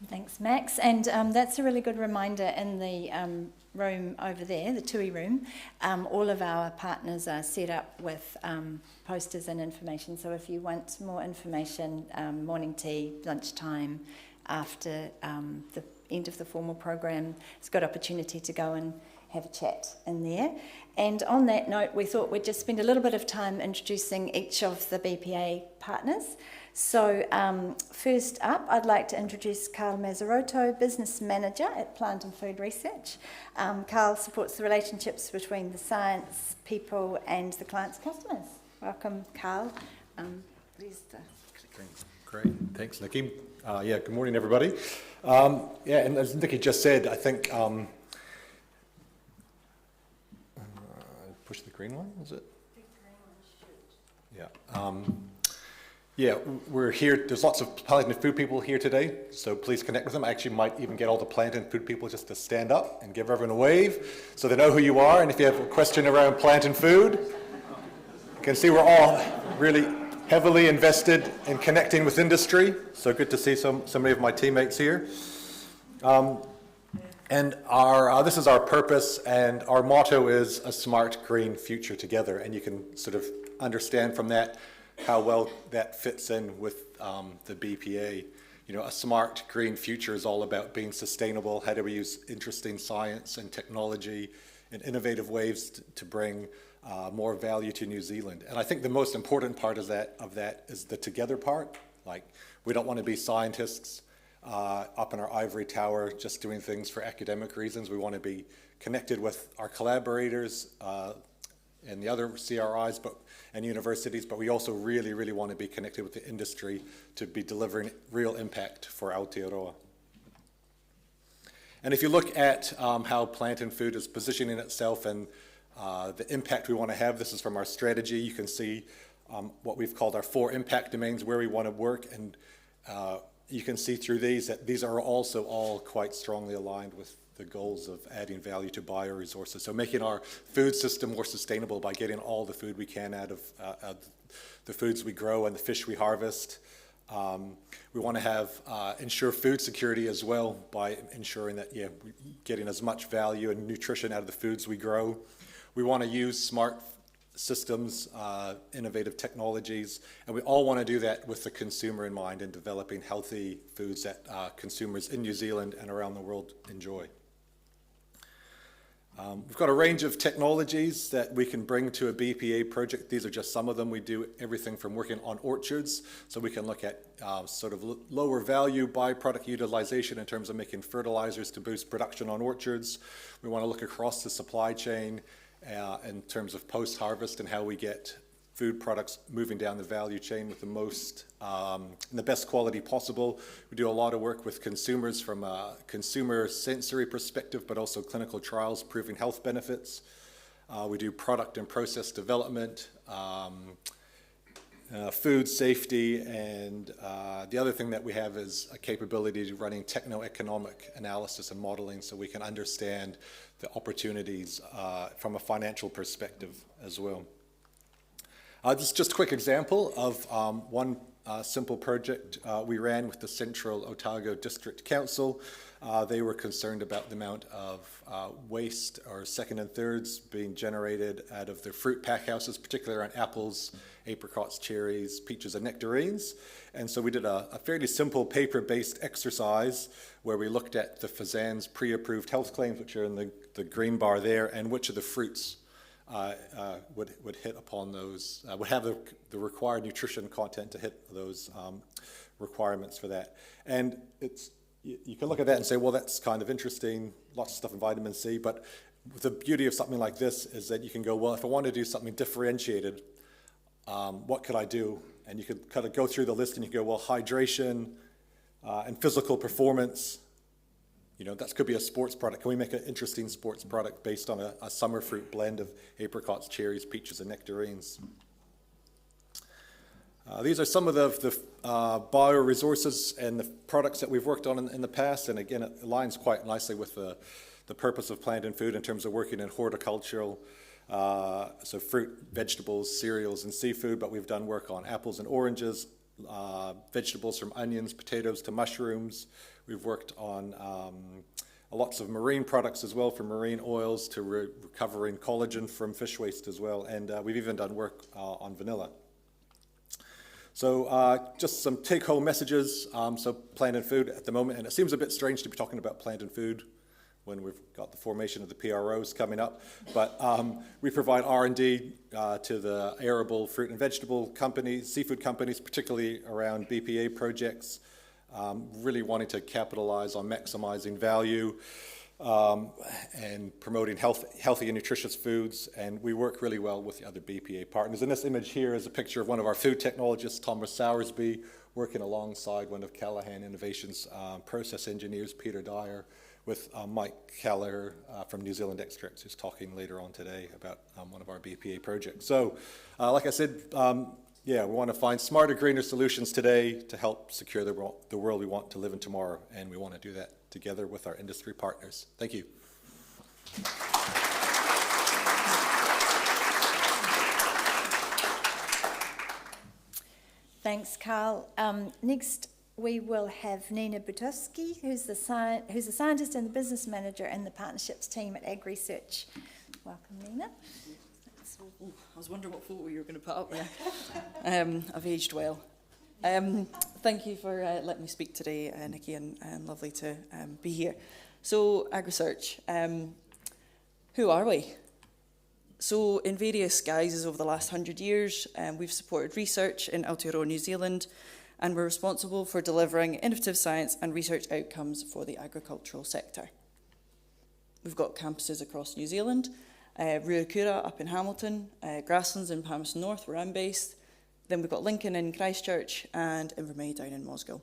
Thanks, Max. And that's a really good reminder in the room over there, the TUI room. All of our partners are set up with posters and information. So if you want more information, morning tea, lunchtime, after the end of the formal program, it's a good opportunity to go and have a chat in there. And on that note, we thought we'd just spend a little bit of time introducing each of the BPA partners. So first up, I'd like to introduce Carl Mazzaroto, Business Manager at Plant and Food Research. Carl supports the relationships between the science, people and the client's customers. Welcome, Carl. Great, thanks, Nikki. Good morning, everybody. And as Nikki just said, I think, push the green one, is it? The green one should. Yeah, we're here. There's lots of plant and food people here today, so please connect with them. I actually might even get all the plant and food people just to stand up and give everyone a wave so they know who you are. And if you have a question around plant and food, you can see we're all really heavily invested in connecting with industry. So good to see so many of my teammates here. And this is our purpose, and our motto is a smart green future together. And you can sort of understand from that how well that fits in with the BPA. You know, a smart green future is all about being sustainable. How do we use interesting science and technology in innovative ways to bring more value to New Zealand? And I think the most important part of that is the together part. Like, we don't want to be scientists up in our ivory tower just doing things for academic reasons. We want to be connected with our collaborators and the other CRIs and universities, but we also really, really want to be connected with the industry to be delivering real impact for Aotearoa. And if you look at how Plant and Food is positioning itself and the impact we want to have, this is from our strategy. You can see what we've called our 4 impact domains, where we want to work, and you can see through these that these are also all quite strongly aligned with the goals of adding value to bioresources. So making our food system more sustainable by getting all the food we can out of the foods we grow and the fish we harvest. We want to ensure food security as well by ensuring that we're getting as much value and nutrition out of the foods we grow. We want to use smart systems, innovative technologies, and we all want to do that with the consumer in mind and developing healthy foods that consumers in New Zealand and around the world enjoy. We've got a range of technologies that we can bring to a BPA project. These are just some of them. We do everything from working on orchards, so we can look at sort of lower value byproduct utilization in terms of making fertilizers to boost production on orchards. We want to look across the supply chain in terms of post-harvest and how we get food products moving down the value chain with the most and the best quality possible. We do a lot of work with consumers from a consumer sensory perspective, but also clinical trials proving health benefits. We do product and process development, food safety, and the other thing that we have is a capability to running techno-economic analysis and modeling so we can understand the opportunities from a financial perspective as well. This is just a quick example of one simple project we ran with the Central Otago District Council. They were concerned about the amount of waste or second and thirds being generated out of their fruit pack houses, particularly around apples, apricots, cherries, peaches, and nectarines. And so we did a fairly simple paper-based exercise where we looked at the FSAN's pre-approved health claims, which are in the green bar there, and which of the fruits would hit upon those, would have the required nutrition content to hit those requirements for that. And you can look at that and say, well, that's kind of interesting, lots of stuff in vitamin C, but the beauty of something like this is that you can go, well, if I want to do something differentiated, what could I do? And you could kind of go through the list and you go, well, hydration and physical performance. You know, that could be a sports product. Can we make an interesting sports product based on a summer fruit blend of apricots, cherries, peaches, and nectarines? These are some of the bioresources and the products that we've worked on in the past. And again, it aligns quite nicely with the purpose of Plant and Food in terms of working in horticultural, so fruit, vegetables, cereals, and seafood. But we've done work on apples and oranges, vegetables from onions, potatoes to mushrooms. We've worked on lots of marine products as well, from marine oils to recovering collagen from fish waste as well, and we've even done work on vanilla. So just some take-home messages. So plant and food at the moment, and it seems a bit strange to be talking about plant and food when we've got the formation of the PROs coming up, but we provide R&D to the arable fruit and vegetable companies, seafood companies, particularly around BPA projects, really wanting to capitalize on maximizing value and promoting healthy and nutritious foods, and we work really well with the other BPA partners. And this image here is a picture of one of our food technologists, Thomas Sowersby, working alongside one of Callaghan Innovations process engineers, Peter Dyer, with Mike Keller from New Zealand Extracts, who's talking later on today about one of our BPA projects. So, like I said, yeah, we want to find smarter, greener solutions today to help secure the world we want to live in tomorrow, and we want to do that together with our industry partners. Thank you. Thanks, Carl. Next, we will have Nina Butowski, who's a scientist and the business manager in the partnerships team at Ag Research. Welcome, Nina. I was wondering what photo you were going to put up there. I've aged well. Thank you for letting me speak today, Nikki, and lovely to be here. So, Ag Research, who are we? So, in various guises over the last 100 years, we've supported research in Aotearoa, New Zealand, and we're responsible for delivering innovative science and research outcomes for the agricultural sector. We've got campuses across New Zealand, Ruakura up in Hamilton, Grasslands in Palmerston North, where I'm based. Then we've got Lincoln in Christchurch and Invermay down in Mosgiel.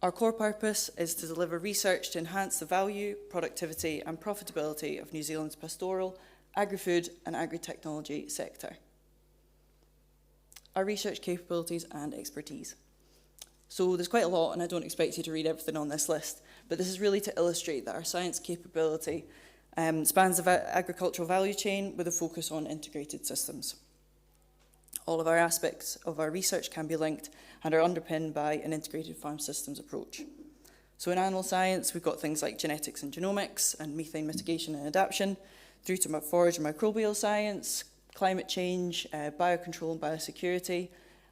Our core purpose is to deliver research to enhance the value, productivity and profitability of New Zealand's pastoral, agri-food and agri-technology sector. Our research capabilities and expertise. So there's quite a lot, and I don't expect you to read everything on this list, but this is really to illustrate that our science capability spans the agricultural value chain with a focus on integrated systems. All of our aspects of our research can be linked and are underpinned by an integrated farm systems approach. So in animal science, we've got things like genetics and genomics and methane mitigation and adaptation, through to forage and microbial science, climate change, biocontrol and biosecurity,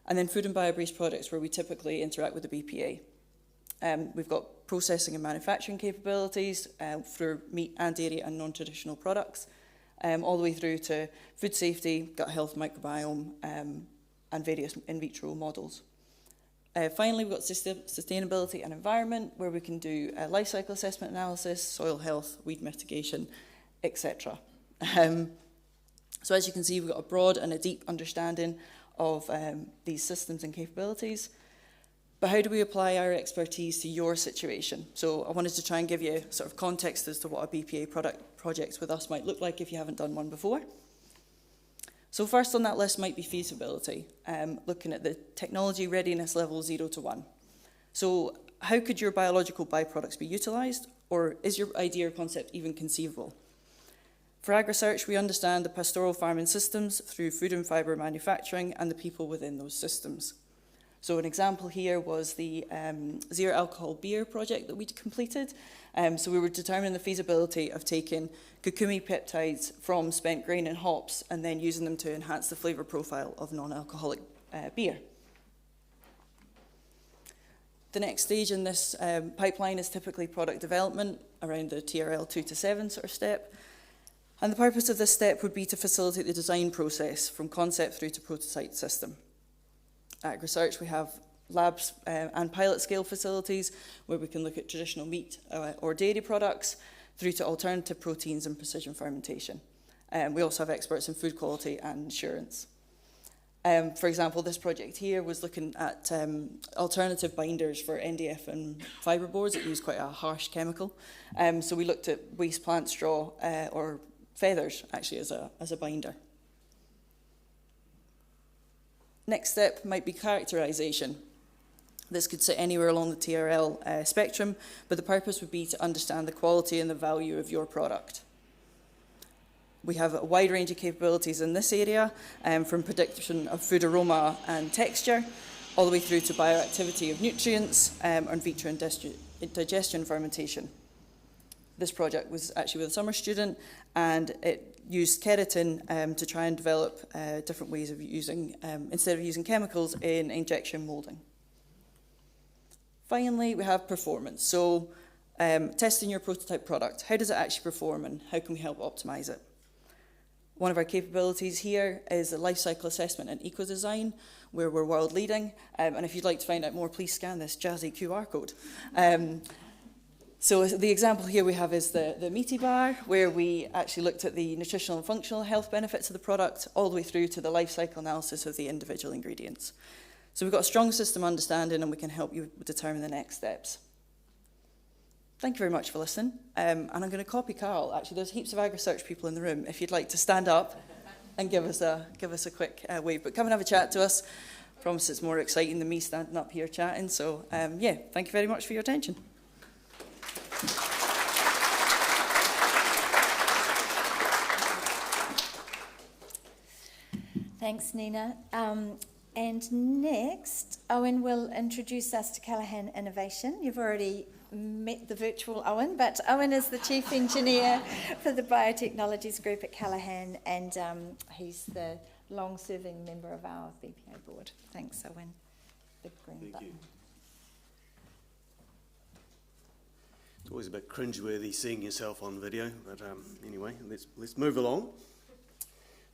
and then food and bio-based products where we typically interact with the BPA. We've got processing and manufacturing capabilities for meat and dairy and non-traditional products, all the way through to food safety, gut health, microbiome, and various in vitro models. Finally, we've got sustainability and environment, where we can do life cycle assessment analysis, soil health, weed mitigation, etc. So as you can see, we've got a broad and a deep understanding of these systems and capabilities. But how do we apply our expertise to your situation? So I wanted to try and give you sort of context as to what a BPA project with us might look like if you haven't done one before. So first on that list might be feasibility, looking at the technology readiness level 0 to 1. So how could your biological byproducts be utilised, or is your idea or concept even conceivable? For Ag Research, we understand the pastoral farming systems through food and fibre manufacturing and the people within those systems. So an example here was the zero alcohol beer project that we'd completed. So we were determining the feasibility of taking curcumin peptides from spent grain and hops and then using them to enhance the flavour profile of non-alcoholic beer. The next stage in this pipeline is typically product development around the TRL 2 to 7 sort of step. And the purpose of this step would be to facilitate the design process from concept through to prototype system. At Research, we have labs and pilot scale facilities where we can look at traditional meat or dairy products through to alternative proteins and precision fermentation. We also have experts in food quality and assurance. For example, this project here was looking at alternative binders for NDF and fibreboards that use quite a harsh chemical. So we looked at waste plant straw or feathers actually as a binder. Next step might be characterization. This could sit anywhere along the TRL spectrum, but the purpose would be to understand the quality and the value of your product. We have a wide range of capabilities in this area, from prediction of food aroma and texture, all the way through to bioactivity of nutrients and in vitro digestion fermentation. This project was actually with a summer student, and it used keratin to try and develop different ways of using, instead of using chemicals, in injection moulding. Finally, we have performance. So testing your prototype product. How does it actually perform, and how can we help optimize it? One of our capabilities here is the life cycle assessment and eco-design, where we're world leading. And if you'd like to find out more, please scan this jazzy QR code. So the example here we have is the meaty bar, where we actually looked at the nutritional and functional health benefits of the product, all the way through to the life cycle analysis of the individual ingredients. So we've got a strong system understanding, and we can help you determine the next steps. Thank you very much for listening. And I'm going to copy Carl. Actually, there's heaps of AgriSearch people in the room. If you'd like to stand up and give us a quick wave. But come and have a chat to us. I promise it's more exciting than me standing up here chatting. So, yeah, thank you very much for your attention. Thanks, Nina. And next, Owen will introduce us to Callaghan Innovation. You've already met the virtual Owen, but Owen is the Chief Engineer for the Biotechnologies Group at Callaghan, and he's the long-serving member of our BPA board. Thanks, Owen. Big green button. You. It's always a bit cringeworthy seeing yourself on video, but anyway, let's move along.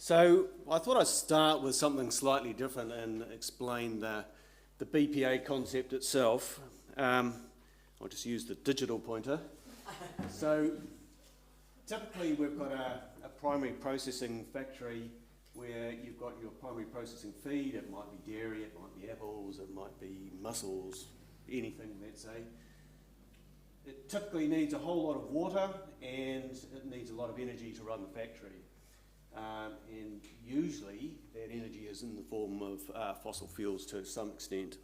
So I thought I'd start with something slightly different and explain the BPA concept itself. I'll just use the digital pointer. So typically we've got a primary processing factory where you've got your primary processing feed. It might be dairy, it might be apples, it might be mussels, anything, let's say. It typically needs a whole lot of water, and it needs a lot of energy to run the factory. And usually that energy is in the form of fossil fuels to some extent.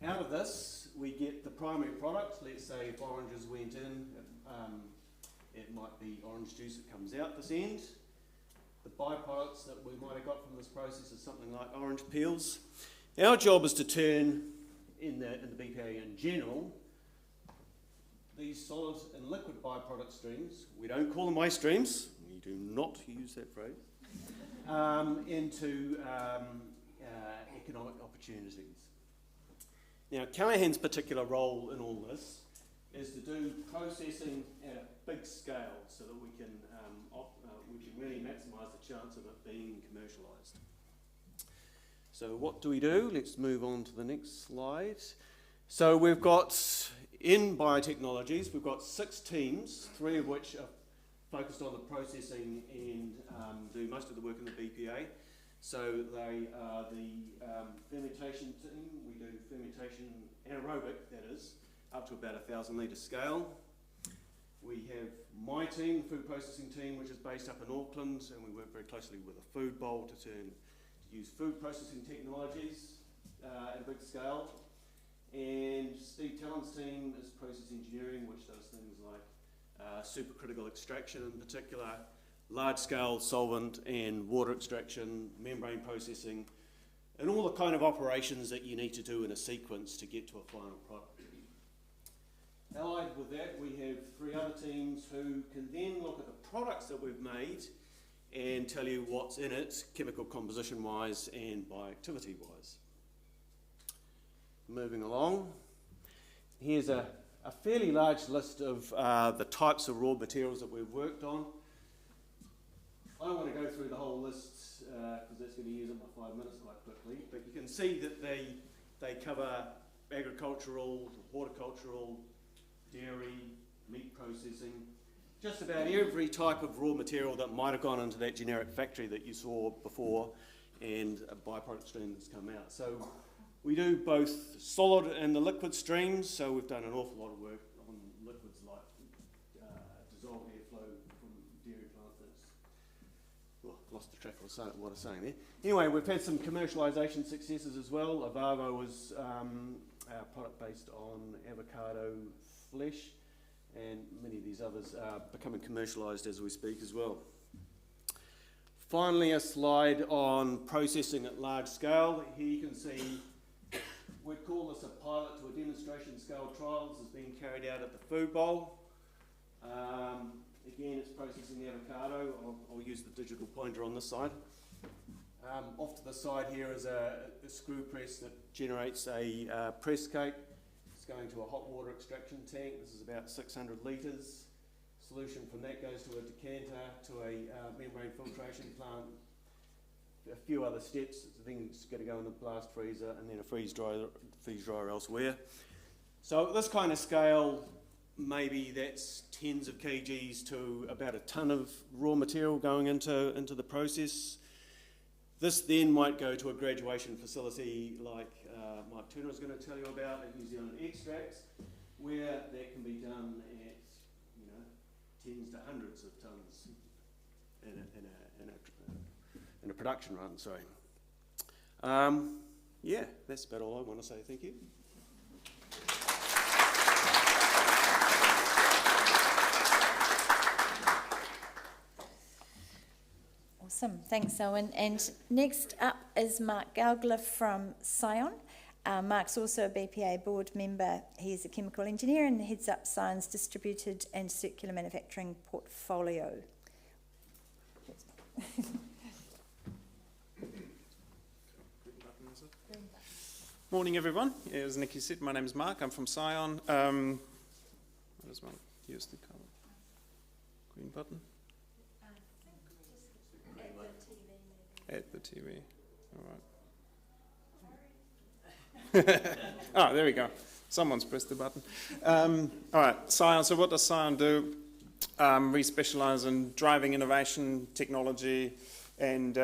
Out of this, we get the primary product. Let's say if oranges went in, it might be orange juice that comes out this end. The byproducts that we might have got from this process is something like orange peels. Our job is to turn, in the BPA in general, these solid and liquid byproduct streams, we don't call them waste streams, we do not use that phrase, into economic opportunities. Now, Callaghan's particular role in all this is to do processing at a big scale so that we can really maximise the chance of it being commercialised. So what do? Let's move on to the next slide. So we've got, in biotechnologies, we've got 6 teams, 3 of which are focused on the processing and do most of the work in the BPA. So they are the fermentation team. We do fermentation anaerobic, that is, up to about 1,000 litre scale. We have my team, food processing team, which is based up in Auckland, and we work very closely with a food bowl to use food processing technologies at a big scale. And Steve Talon's team is process engineering, which does things like supercritical extraction in particular, large-scale solvent and water extraction, membrane processing, and all the kind of operations that you need to do in a sequence to get to a final product. Allied with that, we have 3 other teams who can then look at the products that we've made and tell you what's in it, chemical composition-wise and bioactivity-wise. Moving along, here's a fairly large list of the types of raw materials that we've worked on. I don't want to go through the whole list because that's going to use up my 5 minutes quite quickly, but you can see that they cover agricultural, horticultural, dairy, meat processing, just about every type of raw material that might have gone into that generic factory that you saw before, and a byproduct stream that's come out. So we do both solid and the liquid streams, so we've done an awful lot of work on liquids like dissolved airflow from dairy plant. Lost the track of what I was saying there. Anyway, we've had some commercialisation successes as well. Avavo was our product based on avocado flesh, and many of these others are becoming commercialised as we speak as well. Finally, a slide on processing at large scale. Here you can see, we'd call this a pilot to a demonstration scale trials is being carried out at the food bowl. Again, it's processing the avocado. I'll use the digital pointer on this side. Off to the side here is a screw press that generates a press cake. It's going to a hot water extraction tank. This is about 600 litres. Solution from that goes to a decanter, to a membrane filtration plant, a few other steps. Then it's going to go in the blast freezer and then a freeze dryer elsewhere. So at this kind of scale, maybe that's tens of kgs to about a tonne of raw material going into the process. This then might go to a graduation facility like Mike Turner is going to tell you about at New Zealand Extracts, where that can be done at tens to hundreds of tonnes in a production run. Sorry. Yeah, that's about all I want to say. Thank you. Awesome, thanks Owen. And next up is Mark Gaugler from Scion. Mark's also a BPA board member. He's a chemical engineer and heads up Scion's distributed and circular manufacturing portfolio. Morning everyone, as Nikki said, my name is Mark, I'm from Scion. What does one use the color? Green button? At the TV, all right. Oh, there we go. Someone's pressed the button. All right, Scion. So what does Scion do? We specialise in driving innovation, technology, and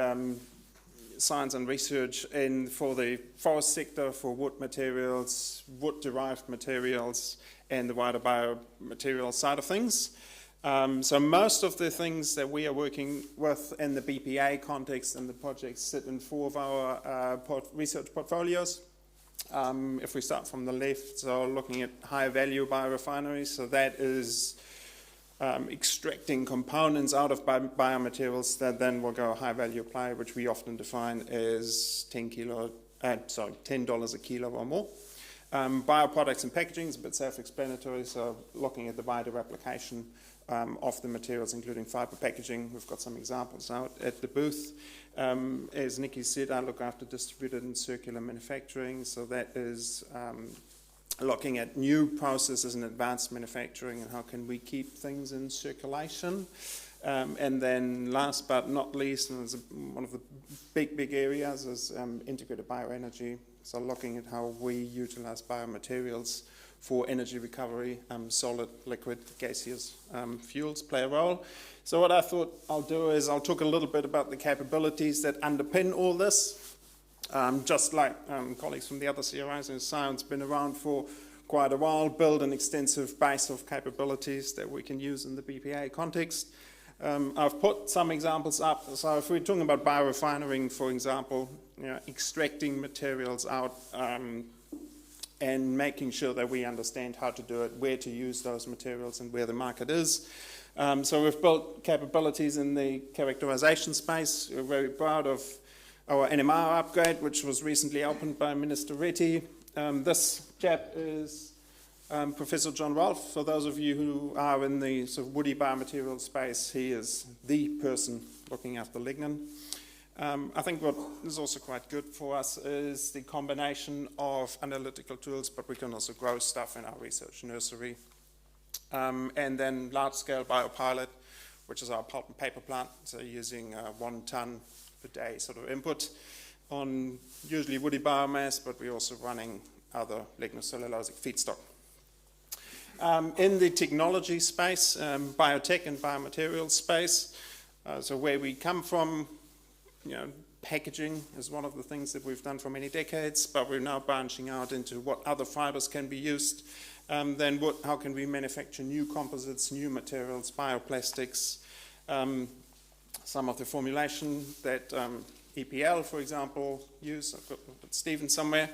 science and research for the forest sector, for wood materials, wood-derived materials, and the wider biomaterial side of things. So most of the things that we are working with in the BPA context and the projects sit in four of our research portfolios. If we start from the left, so looking at higher value biorefineries, so that is extracting components out of biomaterials that then will go high value apply, which we often define as $10 a kilo or more. Bioproducts and packaging is a bit self-explanatory, so looking at the wider application of the materials, including fibre packaging. We've got some examples out at the booth. As Nikki said, I look after distributed and circular manufacturing, so that is looking at new processes and advanced manufacturing and how can we keep things in circulation. And then last but not least, and one of the big areas is integrated bioenergy, so looking at how we utilise biomaterials for energy recovery. Solid, liquid, gaseous fuels play a role. So what I thought I'll do is I'll talk a little bit about the capabilities that underpin all this. Just like colleagues from the other CRIs in Science been around for quite a while, build an extensive base of capabilities that we can use in the BPA context. I've put some examples up. So if we're talking about biorefining, for example, extracting materials out and making sure that we understand how to do it, where to use those materials and where the market is. So we've built capabilities in the characterization space. We're very proud of our NMR upgrade, which was recently opened by Minister Reti. This chap is Professor John Rolfe. For those of you who are in the sort of woody biomaterial space, he is the person looking after lignin. I think what is also quite good for us is the combination of analytical tools, but we can also grow stuff in our research nursery. And then large-scale biopilot, which is our pulp and paper plant, so using 1 tonne per day sort of input on usually woody biomass, but we're also running other lignocellulosic feedstock. In the technology space, biotech and biomaterials space, so where we come from, packaging is one of the things that we've done for many decades, but we're now branching out into what other fibers can be used. Then how can we manufacture new composites, new materials, bioplastics. Some of the formulation that EPL, for example, use, I've got Stephen somewhere,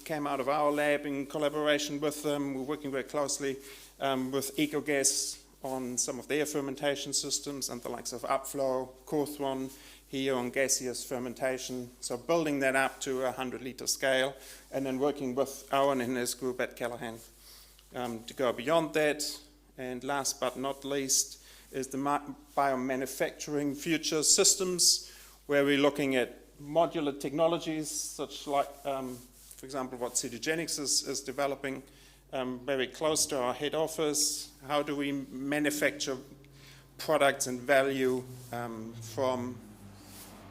came out of our lab in collaboration with them. We're working very closely with Ecogas on some of their fermentation systems and the likes of Upflow, Cawthron, here on gaseous fermentation. So building that up to a 100-litre scale, and then working with Owen and his group at Callaghan to go beyond that. And last but not least is the biomanufacturing future systems, where we're looking at modular technologies, such like, for example, what Cetogenics is developing, very close to our head office. How do we manufacture products and value from,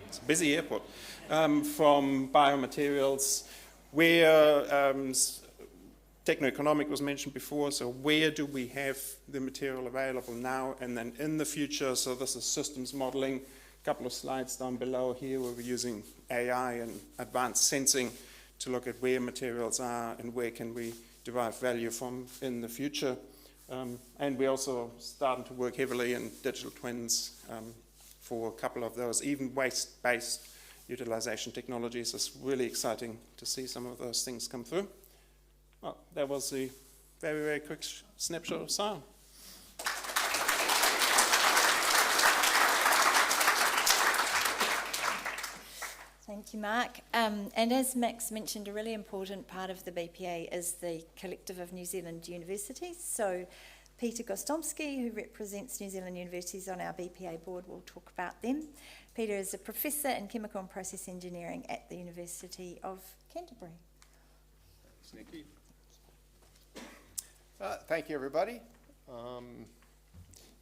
it's a busy airport, from biomaterials, where techno-economic was mentioned before, so where do we have the material available now and then in the future? So this is systems modeling. A couple of slides down below here where we're using AI and advanced sensing to look at where materials are and where can we derive value from in the future. And we're also starting to work heavily in digital twins for a couple of those, even waste-based utilization technologies. It's really exciting to see some of those things come through. Well, that was a very, very quick snapshot of Scion. Thank you, Mark. And as Max mentioned, a really important part of the BPA is the Collective of New Zealand Universities. So Peter Gostomski, who represents New Zealand universities on our BPA board, will talk about them. Peter is a professor in chemical and process engineering at the University of Canterbury. Thanks, Nikki. Thank you, everybody.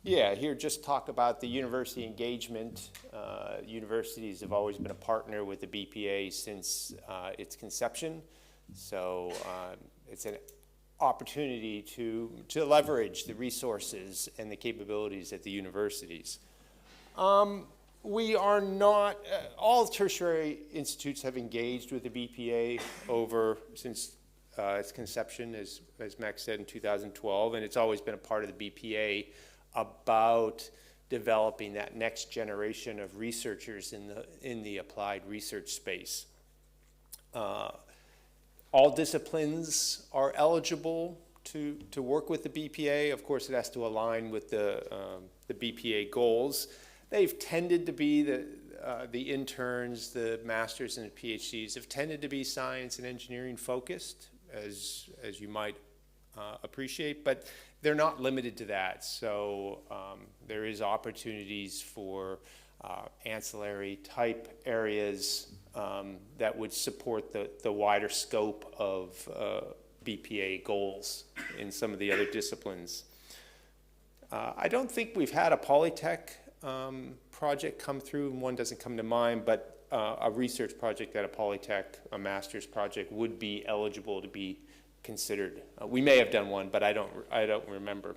Here just talk about the university engagement. Universities have always been a partner with the BPA since its conception. So it's an opportunity to leverage the resources and the capabilities at the universities. We are not, all tertiary institutes have engaged with the BPA since its conception, as Max said, in 2012, and it's always been a part of the BPA about developing that next generation of researchers in the applied research space. All disciplines are eligible to work with the BPA. Of course, it has to align with the BPA goals. They've tended to be the interns, the masters and the PhDs have tended to be science and engineering focused, as you might appreciate, but they're not limited to that. So there is opportunities for ancillary type areas that would support the wider scope of BPA goals in some of the other disciplines. I don't think we've had a Polytech project come through, and one doesn't come to mind, but a research project at a Polytech, a master's project, would be eligible to be considered. We may have done one, but I don't remember.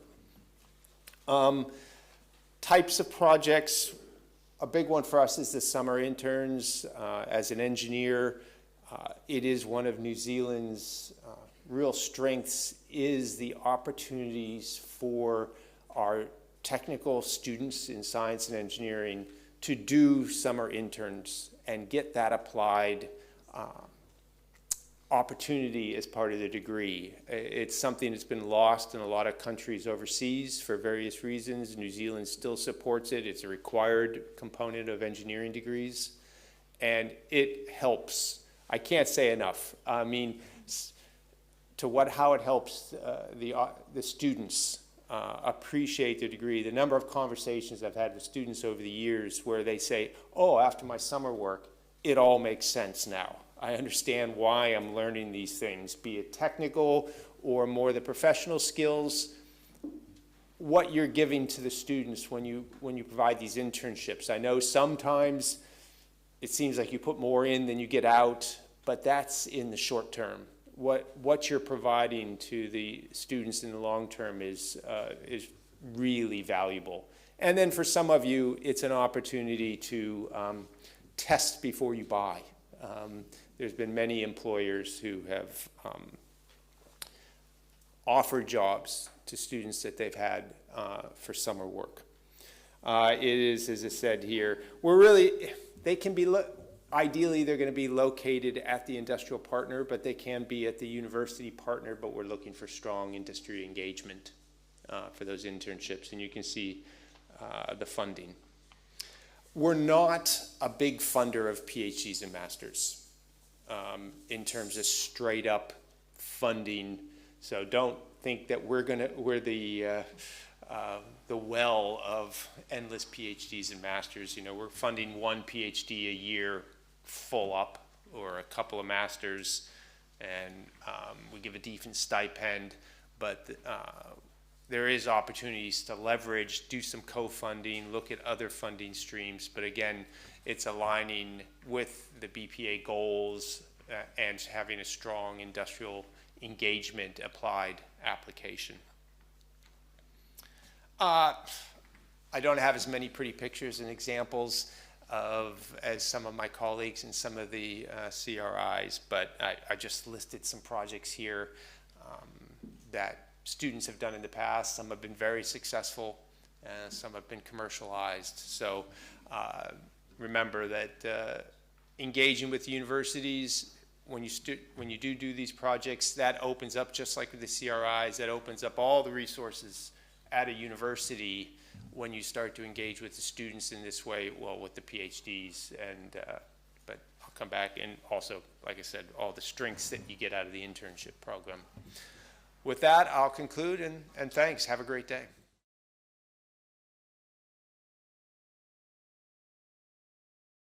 Types of projects, a big one for us is the summer interns. As an engineer, it is one of New Zealand's real strengths is the opportunities for our technical students in science and engineering to do summer interns and get that applied opportunity as part of the degree. It's something that's been lost in a lot of countries overseas for various reasons. New Zealand still supports it. It's a required component of engineering degrees, and it helps. I can't say enough. I mean, how it helps the students appreciate the degree. The number of conversations I've had with students over the years where they say, oh, after my summer work, it all makes sense now. I understand why I'm learning these things, be it technical or more the professional skills. What you're giving to the students when you provide these internships. I know sometimes it seems like you put more in than you get out, but that's in the short term. What you're providing to the students in the long term is really valuable. And then for some of you, it's an opportunity to test before you buy. There's been many employers who have offered jobs to students that they've had for summer work. It is, as I said here, they can be, ideally they're going to be located at the industrial partner, but they can be at the university partner, but we're looking for strong industry engagement for those internships, and you can see the funding. We're not a big funder of PhDs and masters in terms of straight up funding. So don't think that we're the well of endless PhDs and masters. You know, we're funding one PhD a year full up, or a couple of masters, and we give a decent stipend, but there is opportunities to leverage, do some co-funding, look at other funding streams, but again, it's aligning with the BPA goals and having a strong industrial engagement applied application. I don't have as many pretty pictures and examples as some of my colleagues and some of the CRIs, but I just listed some projects here that students have done in the past. Some have been very successful, some have been commercialized. So remember that engaging with universities, when you do these projects, that opens up, just like with the CRIs, that opens up all the resources at a university when you start to engage with the students in this way, well, with the PhDs, and but I'll come back, and also, like I said, all the strengths that you get out of the internship program. With that, I'll conclude, and thanks. Have a great day.